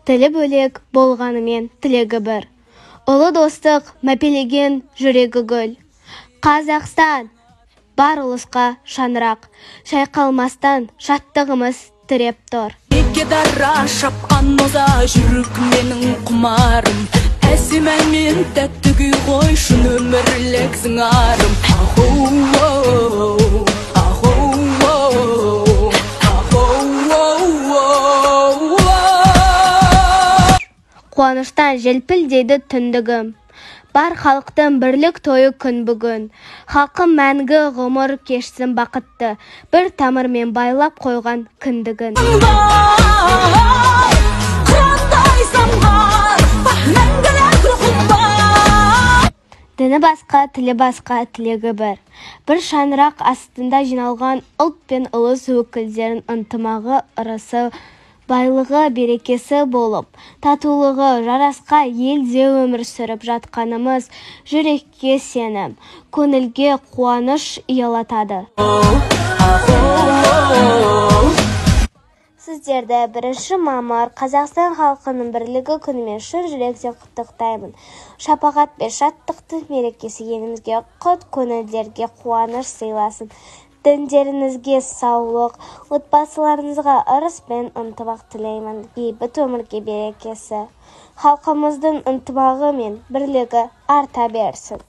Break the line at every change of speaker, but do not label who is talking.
тілі бөлек болғанымен тілегі бір. Ұлы достық мәпелеген жүрегі гүл. Қазақстан бар ұлысқа шаңырақ, шайқалмастан шаттығымыз тіреп тұр.
Неге дара шапқан оза жүрек менің құмарым, әсемәмен тәтті күй қойшын өмірлік зыңарым.
Қуаныштан желпілдейді түндігім, бар халықтың бірлік тойы күн бүгін. Халқым мәңгі ғұмыр кешсін бақытты, бір тамырмен байлап қойған кіндігін. Діні басқа, тілі басқа, тілегі бір. Бір шаңырақ астында жиналған ұлт пен ұлыс өкілдерін ынтымағы, ырысы, байлығы, берекесі болып, татулығы, жарасқа елде өмір сүріп жатқанымыз жүрекке сенім, көңілге қуаныш ұялатады. Сіздерді 1 мамыр Қазақстан халқының бірлігі күнімен шын жүректен құттықтаймын. Шапағат пен шаттықтың мерекесі елімізге құт, көңілдерге қуаныш сыйласын. Діндеріңізге саулық, отбасыларыңызға ырыс пен ынтымақ тілеймін. Бейбіт өмірге берекесі. Халқымыздың ынтымағы мен бірлігі арта берсін.